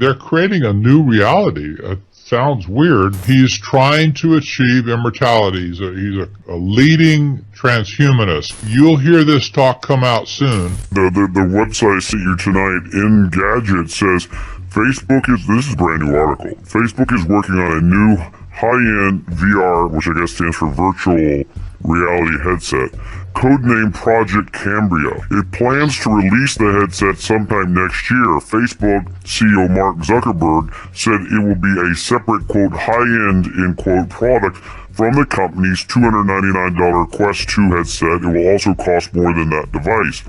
They're creating a new reality. It sounds weird. He's trying to achieve immortality. He's a leading transhumanist. You'll hear this talk come out soon. The website I sent you tonight, Engadget, says this is a brand new article. Facebook is working on a new high-end VR, which I guess stands for virtual reality headset, codenamed Project Cambria. It plans to release the headset sometime next year. Facebook CEO Mark Zuckerberg said it will be a separate, quote, high-end, end quote, product from the company's $299 Quest 2 headset. It will also cost more than that device.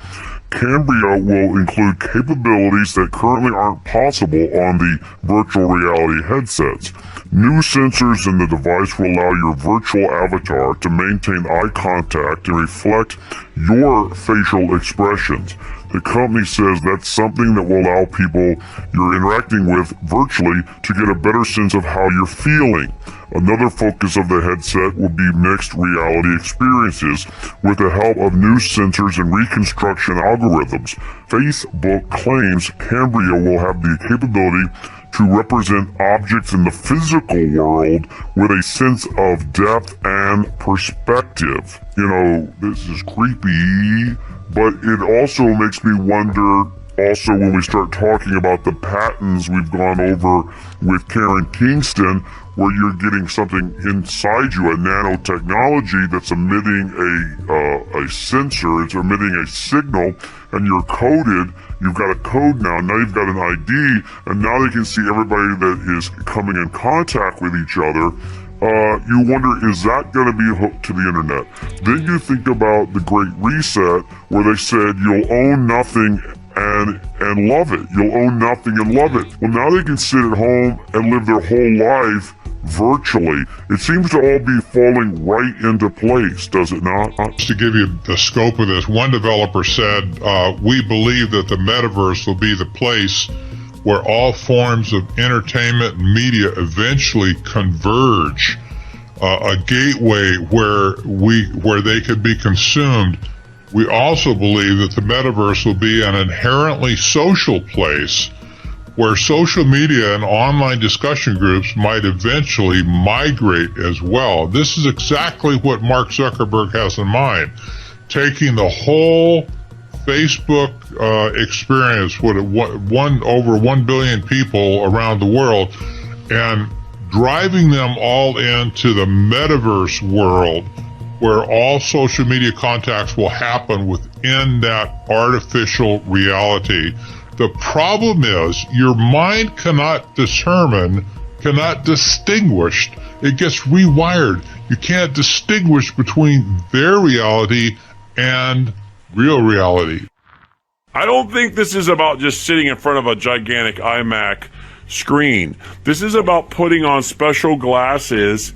Cambria will include capabilities that currently aren't possible on the virtual reality headsets. New sensors in the device will allow your virtual avatar to maintain eye contact and reflect your facial expressions. The company says that's something that will allow people you're interacting with virtually to get a better sense of how you're feeling. Another focus of the headset will be mixed reality experiences with the help of new sensors and reconstruction algorithms. Facebook claims Cambria will have the capability to represent objects in the physical world with a sense of depth and perspective. You know, this is creepy, but it also makes me wonder, also when we start talking about the patents we've gone over with Karen Kingston, where you're getting something inside you, a nanotechnology that's emitting a sensor, it's emitting a signal, and you're coded. You've got a code now you've got an ID, and now they can see everybody that is coming in contact with each other. You wonder, is that going to be hooked to the internet? Then you think about the Great Reset, where they said you'll own nothing and love it. You'll own nothing and love it. Well, now they can sit at home and live their whole life virtually. It seems to all be falling right into place, does it not? To give you the scope of this, one developer said, we believe that the metaverse will be the place where all forms of entertainment and media eventually converge, a gateway where they could be consumed. We also believe that the metaverse will be an inherently social place where social media and online discussion groups might eventually migrate as well. This is exactly what Mark Zuckerberg has in mind, taking the whole Facebook experience with over 1 billion people around the world and driving them all into the metaverse world, where all social media contacts will happen within that artificial reality. The problem is your mind cannot distinguish. It gets rewired. You can't distinguish between their reality and real reality. I don't think this is about just sitting in front of a gigantic iMac screen. This is about putting on special glasses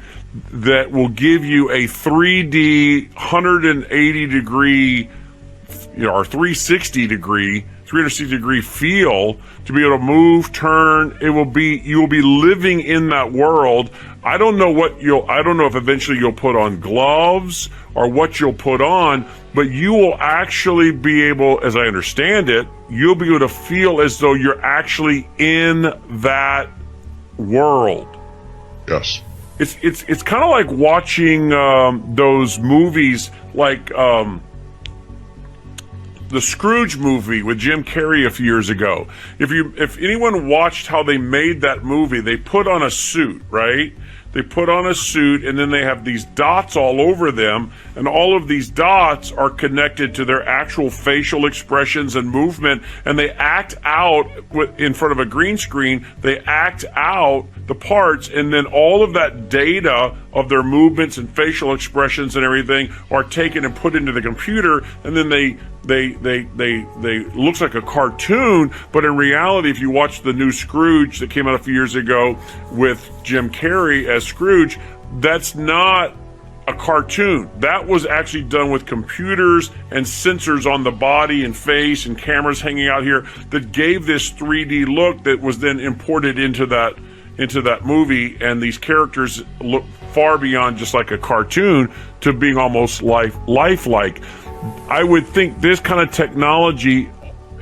that will give you a 3D 180 degree, or 360 degree feel to be able to move, turn. You will be living in that world. I don't know if eventually you'll put on gloves or what you'll put on, but you will actually be able, as I understand it, you'll be able to feel as though you're actually in that world. Yes. It's kind of like watching those movies like the Scrooge movie with Jim Carrey a few years ago. If anyone watched how they made that movie, they put on a suit, right? They put on a suit, and then they have these dots all over them, and all of these dots are connected to their actual facial expressions and movement, and they act out in front of a green screen. They act out the parts, and then all of that data of their movements and facial expressions and everything are taken and put into the computer, and then they looks like a cartoon, but in reality, if you watch the new Scrooge that came out a few years ago with Jim Carrey as Scrooge, that's not a cartoon. That was actually done with computers and sensors on the body and face and cameras hanging out here that gave this 3D look that was then imported into that movie, and these characters look far beyond just like a cartoon to being almost lifelike. I would think this kind of technology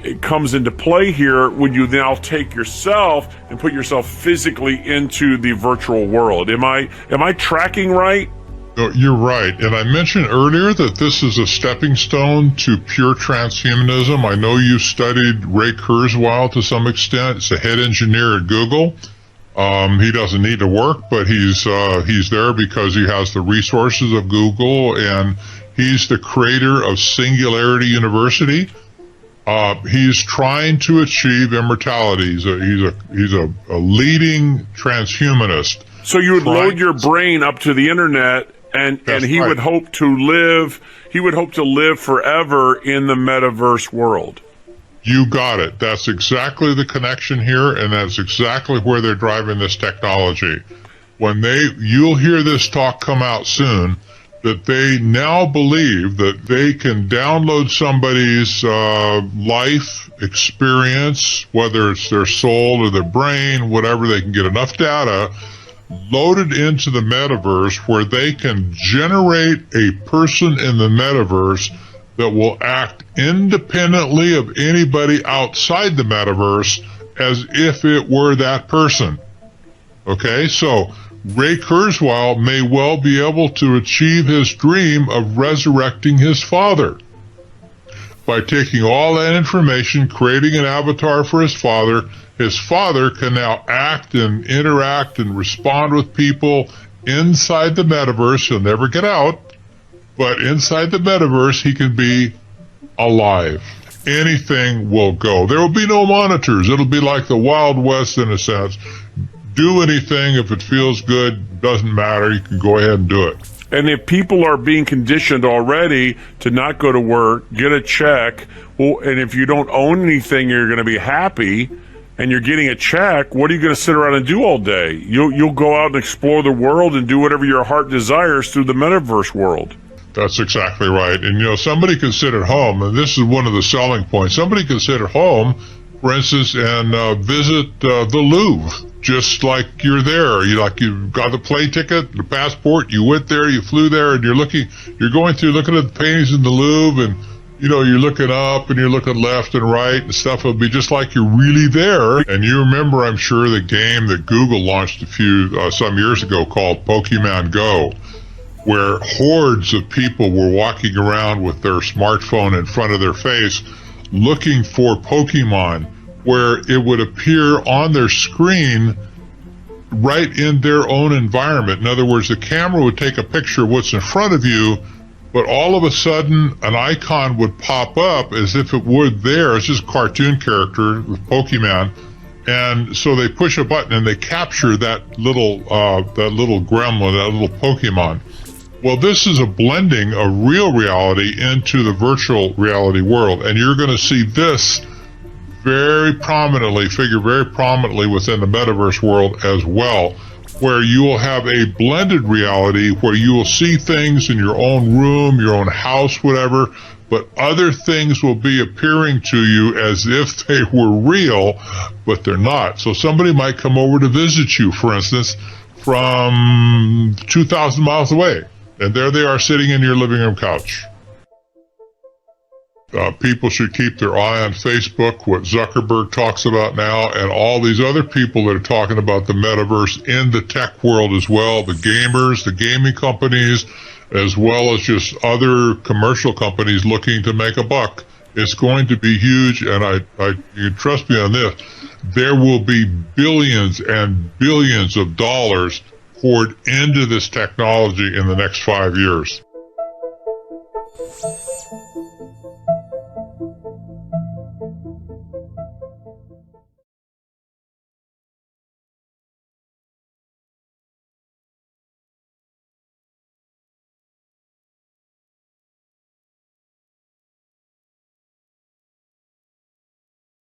it comes into play here when you now take yourself and put yourself physically into the virtual world. Am I tracking right? No, you're right. And I mentioned earlier that this is a stepping stone to pure transhumanism. I know you studied Ray Kurzweil to some extent. He's a head engineer at Google. He doesn't need to work, but he's there because he has the resources of Google, and he's the creator of Singularity University. He's trying to achieve immortality. He's a leading transhumanist. So you would load your brain up to the internet, and he would hope to live. He would hope to live forever in the metaverse world. You got it. That's exactly the connection here, and that's exactly where they're driving this technology. You'll hear this talk come out soon, that they now believe that they can download somebody's life experience, whether it's their soul or their brain, whatever, they can get enough data loaded into the metaverse where they can generate a person in the metaverse that will act independently of anybody outside the metaverse as if it were that person. Okay, so Ray Kurzweil may well be able to achieve his dream of resurrecting his father by taking all that information, creating an avatar for his father. His father can now act and interact and respond with people inside the metaverse. He'll never get out, but inside the metaverse, he can be alive. Anything will go. There will be no monitors. It'll be like the Wild West in a sense. Do anything. If it feels good, doesn't matter. You can go ahead and do it. And if people are being conditioned already to not go to work, get a check, well, and if you don't own anything, you're going to be happy, and you're getting a check, what are you going to sit around and do all day? You'll go out and explore the world and do whatever your heart desires through the metaverse world. That's exactly right. And, somebody can sit at home, and this is one of the selling points. Somebody can sit at home, for instance, and visit the Louvre, just like you're there. You've got the plane ticket, the passport, you went there, you flew there, and you're going through looking at the paintings in the Louvre, and, you're looking up and you're looking left and right and stuff. It'll be just like you're really there. And you remember, I'm sure, the game that Google launched some years ago called Pokemon Go, where hordes of people were walking around with their smartphone in front of their face looking for Pokemon, where it would appear on their screen right in their own environment. In other words, the camera would take a picture of what's in front of you, but all of a sudden an icon would pop up as if it were there. It's just a cartoon character with Pokemon. And so they push a button and they capture that little gremlin, that little Pokemon. Well, this is a blending of real reality into the virtual reality world. And you're going to see this figure very prominently within the metaverse world as well, where you will have a blended reality where you will see things in your own room, your own house, whatever, but other things will be appearing to you as if they were real, but they're not. So somebody might come over to visit you, for instance, from 2,000 miles away, and there they are sitting in your living room couch. People should keep their eye on Facebook, what Zuckerberg talks about now, and all these other people that are talking about the metaverse in the tech world as well, the gamers, the gaming companies, as well as just other commercial companies looking to make a buck. It's going to be huge, and you can trust me on this. There will be billions and billions of dollars poured into this technology in the next 5 years.